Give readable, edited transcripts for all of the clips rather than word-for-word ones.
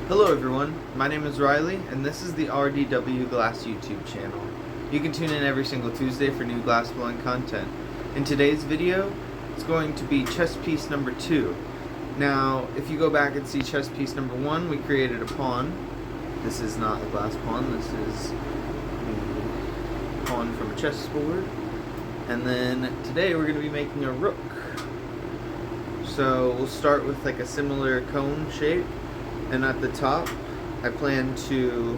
Hello everyone, my name is Riley, and this is the RDW Glass YouTube channel. You can tune in every single Tuesday for new glass blowing content. In today's video, it's going to be chess piece number 2. Now, if you go back and see chess piece number 1, we created a pawn. This is not a glass pawn, this is a pawn from a chessboard. And then today we're going to be making a rook. So we'll start with like a similar cone shape, and at the top I plan to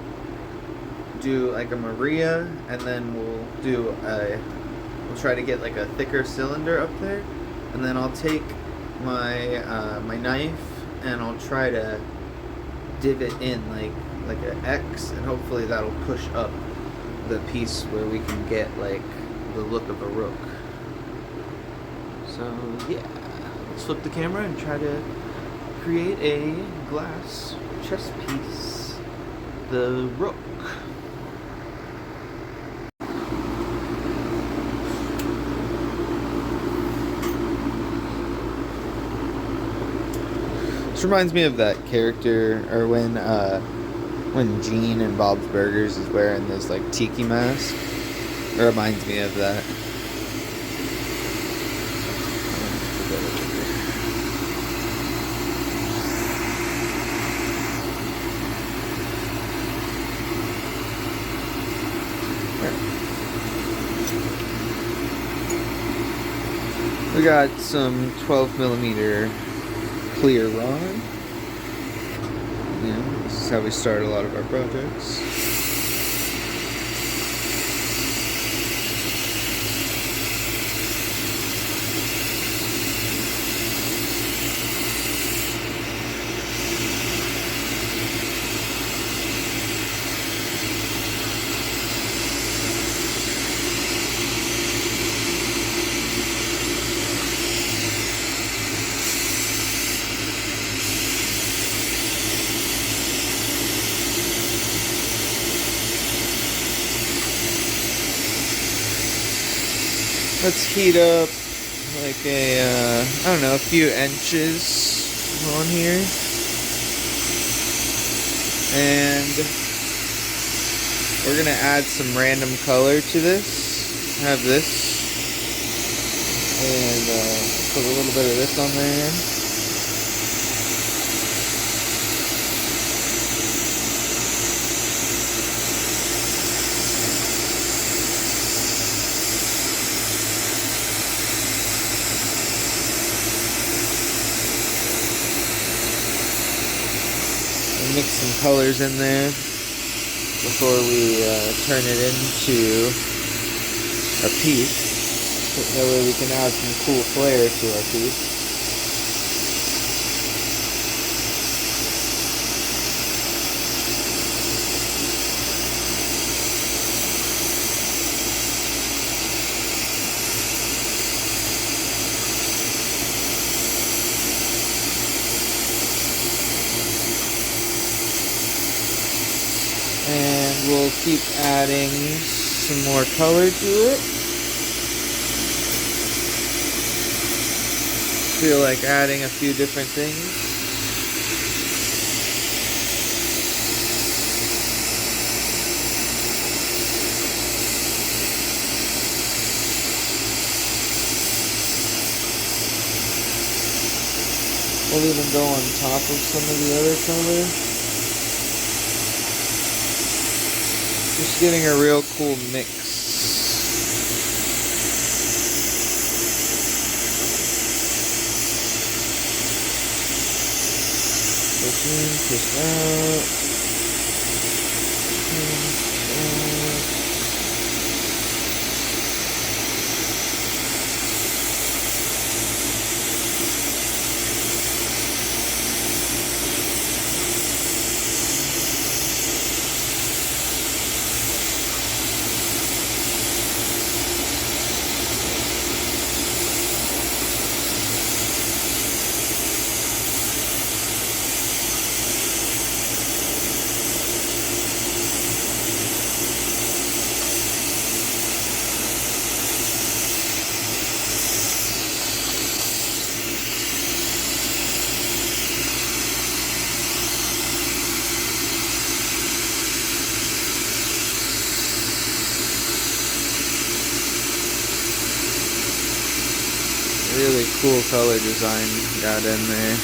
do like a Maria, and then we'll try to get like a thicker cylinder up there, and then I'll take my my knife and I'll try to divot in like an X, and hopefully that'll push up the piece where we can get like the look of a rook. So yeah, let's flip the camera and try to create a glass chess piece, the Rook. This reminds me of that character, or when Gene in Bob's Burgers is wearing this like tiki mask. It reminds me of that. We got some 12mm clear rod. Yeah, this is how we start a lot of our projects. Let's heat up like I don't know, a few inches on here. And we're gonna add some random color to this. Have this. And put a little bit of this on there. Mix some colors in there before we turn it into a piece. That way we can add some cool flair to our piece. And we'll keep adding some more color to it. Feel like adding a few different things. We'll even go on top of some of the other color. Just getting a real cool mix. Push in, push out. cool color design got in there.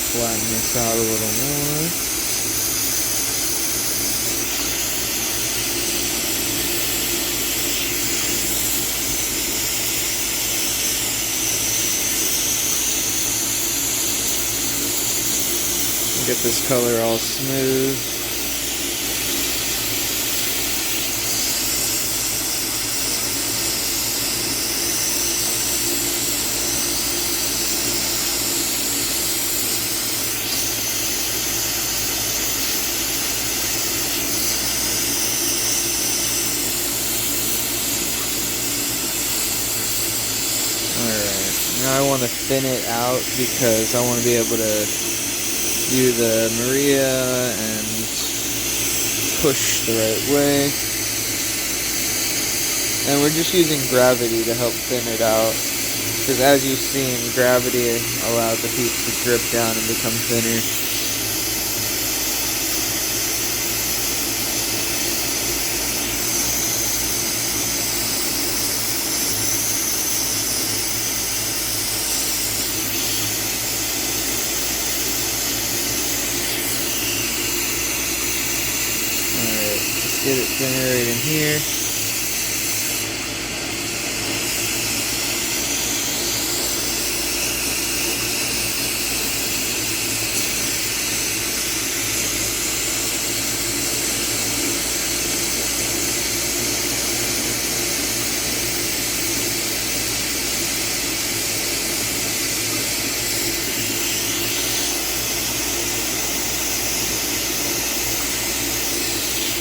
Flatten this out a little more. Get this color all smooth. Now I want to thin it out because I want to be able to do the Maria and push the right way. And we're just using gravity to help thin it out. Because as you've seen, gravity allows the piece to drip down and become thinner. Get it thinner right in here.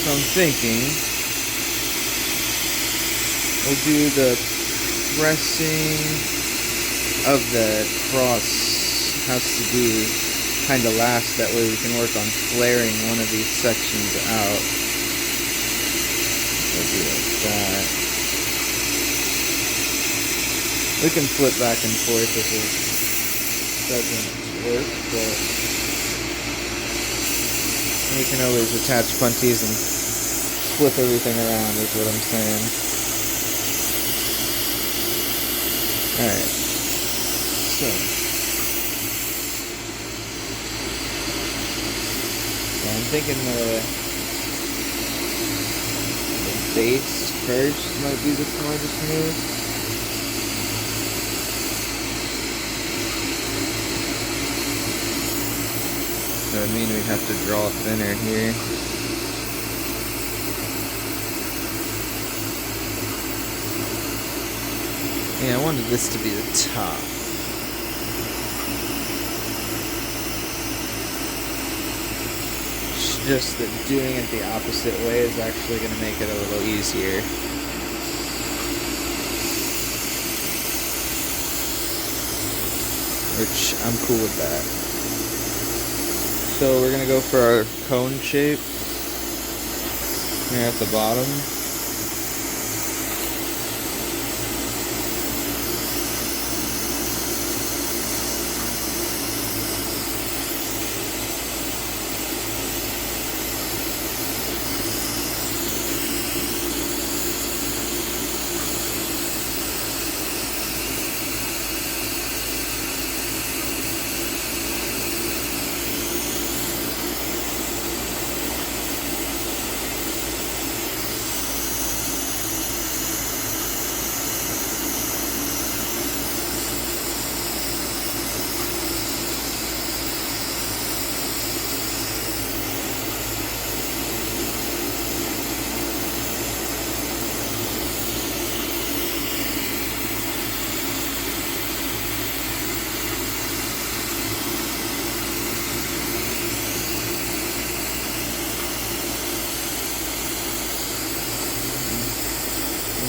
So I'm thinking we'll do the pressing of the cross has to be kind of last, that way we can work on flaring one of these sections out. We'll do like that. We can flip back and forth if it doesn't work, but we can always attach punties and flip everything around is what I'm saying. Alright. So I'm thinking the base first might be the smartest move. So I mean we'd have to draw thinner here. Yeah, I wanted this to be the top. It's just that doing it the opposite way is actually going to make it a little easier. Which I'm cool with that. So we're going to go for our cone shape here at the bottom.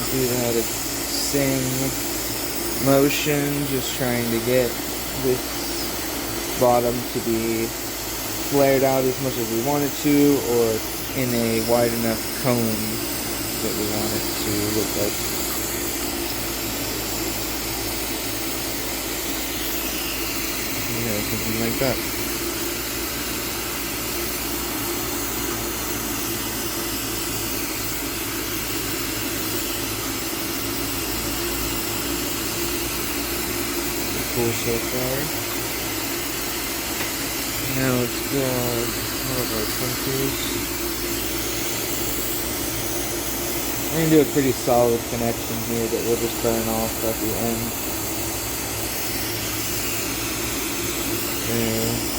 Do that same motion, just trying to get this bottom to be flared out as much as we want it to, or in a wide enough cone that we want it to look like. Yeah, something like that. Cool so far. Now let's grab one of our punctures. I'm going to do a pretty solid connection here that we'll just burn off at the end. There.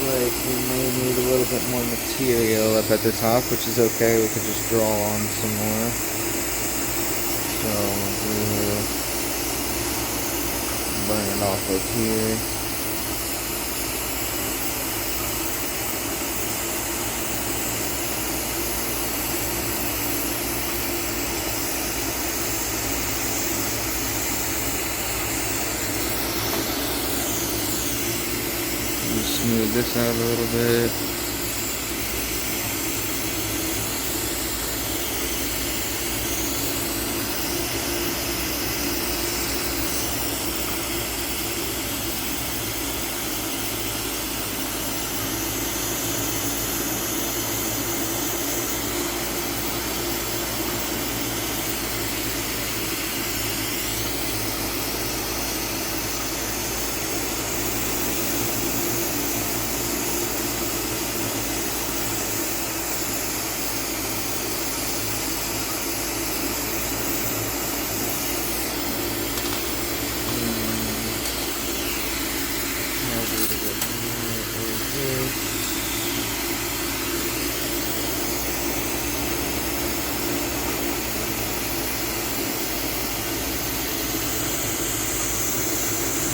Like we may need a little bit more material up at the top, which is okay. We could just draw on some more. So we'll burn it off up here. Smooth this out a little bit.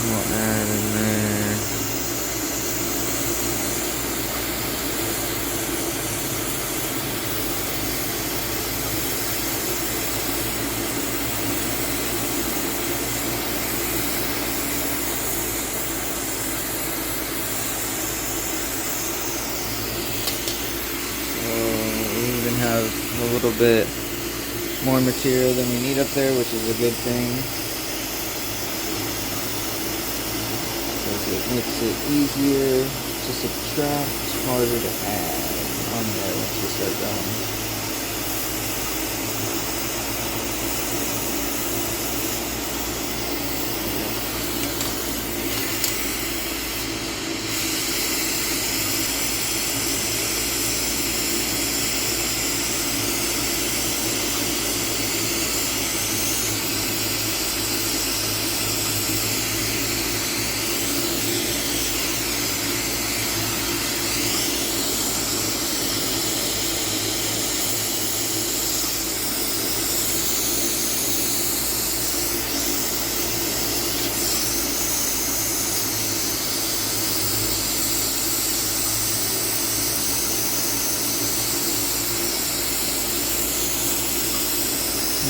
We'll add in there. We even have a little bit more material than we need up there, which is a good thing. It makes it easier to subtract, harder to add on there once you start going.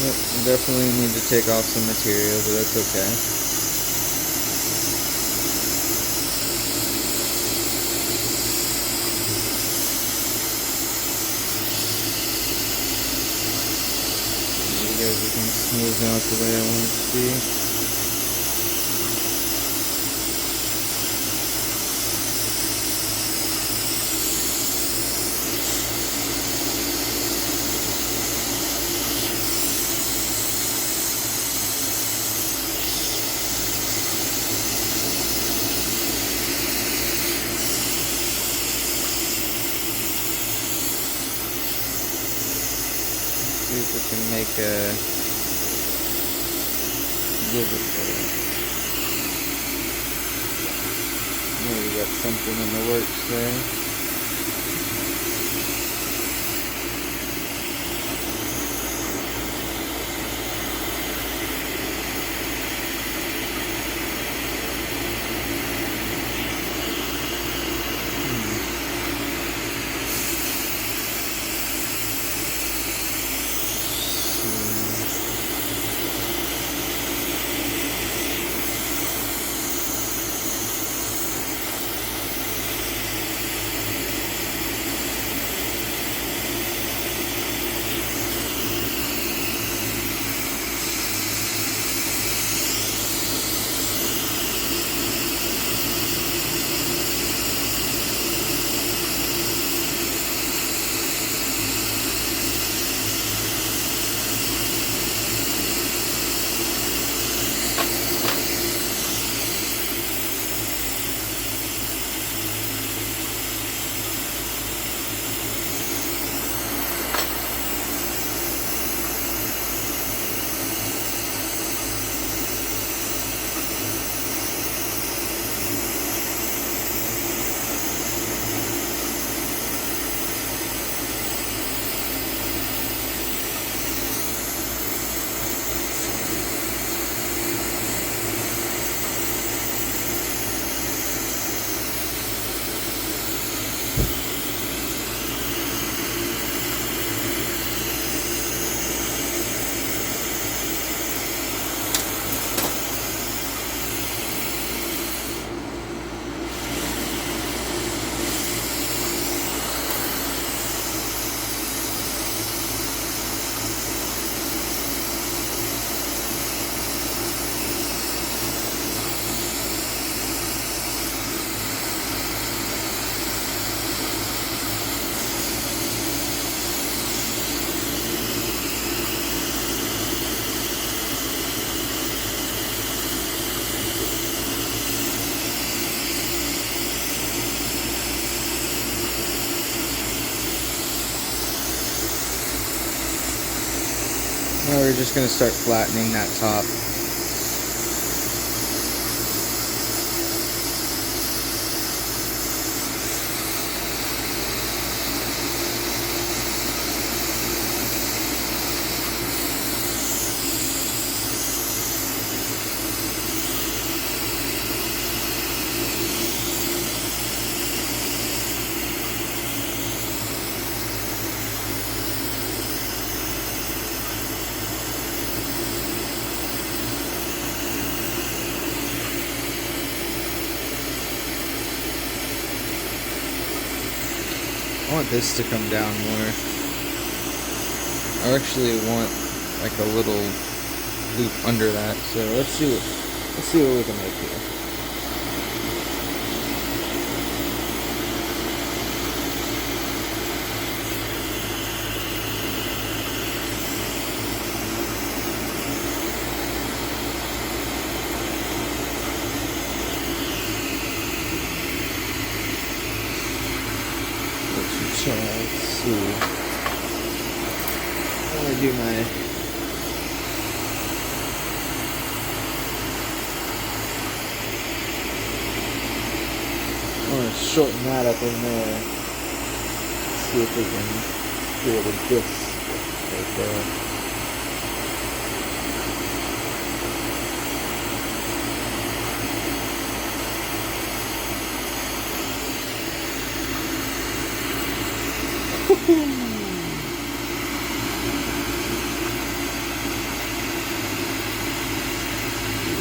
Yep, definitely need to take off some material, but that's okay. You guys can smooth out the way I want it to be. See if we can make a give it maybe got something in the works there. Now we're just going to start flattening that top. I want this to come down more. I actually want like a little loop under that. So let's see what we can make here. Let's see. I want to do my I want to shorten that up in there. See if we can create a disc right there.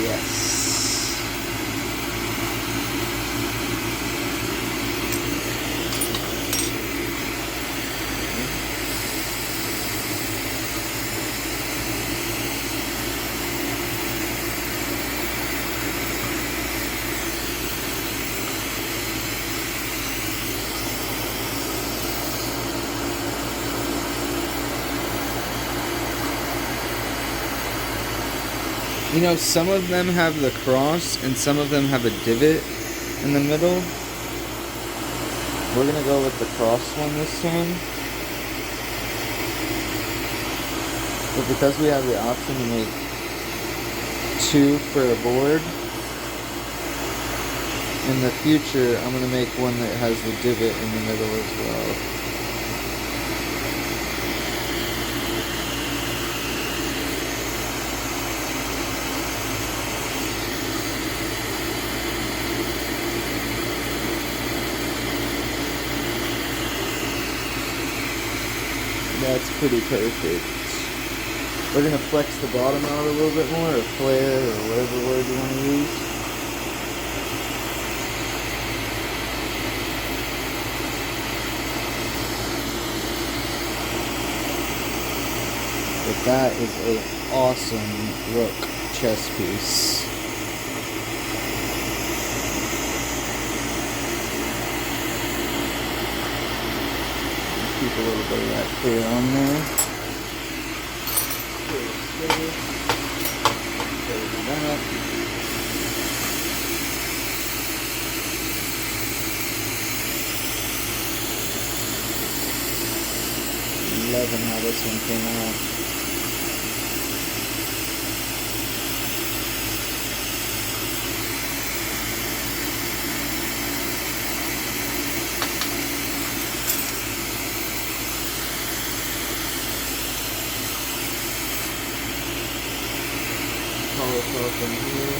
Yes. You know, some of them have the cross and some of them have a divot in the middle. We're gonna go with the cross one this time. But because we have the option to make two for a board, in the future I'm gonna make one that has the divot in the middle as well. That's pretty perfect. We're going to flex the bottom out a little bit more, or flare, or whatever word you want to use. But that is an awesome Rook chess piece. Keep a little bit of that clear on there. That. 11 how this one came out. Polish off in here.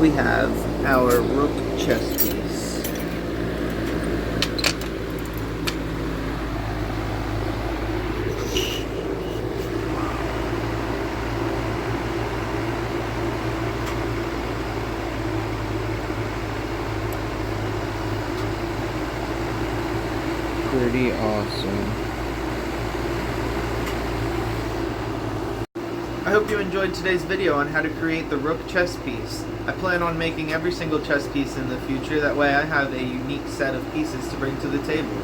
We have our Rook chess piece. pretty awesome. I hope you enjoyed today's video on how to create the Rook chess piece. I plan on making every single chess piece in the future, that way I have a unique set of pieces to bring to the table.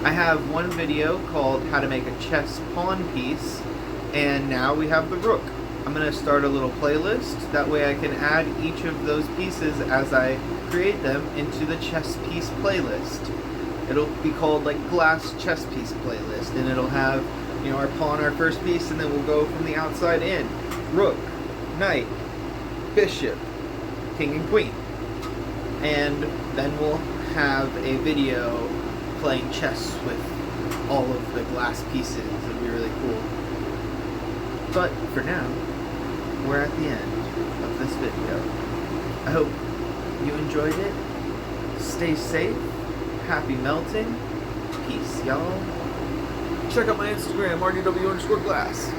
I have one video called how to make a chess pawn piece, and now we have the Rook. I'm going to start a little playlist, that way I can add each of those pieces as I create them into the chess piece playlist. It'll be called like glass chess piece playlist, and it'll have, you know, our pawn, our first piece, and then we'll go from the outside in. Rook, knight, bishop, king and queen. And then we'll have a video playing chess with all of the glass pieces. It'll be really cool. But for now, we're at the end of this video. I hope you enjoyed it. Stay safe. Happy melting. Peace, y'all. Check out my Instagram, RDW_glass.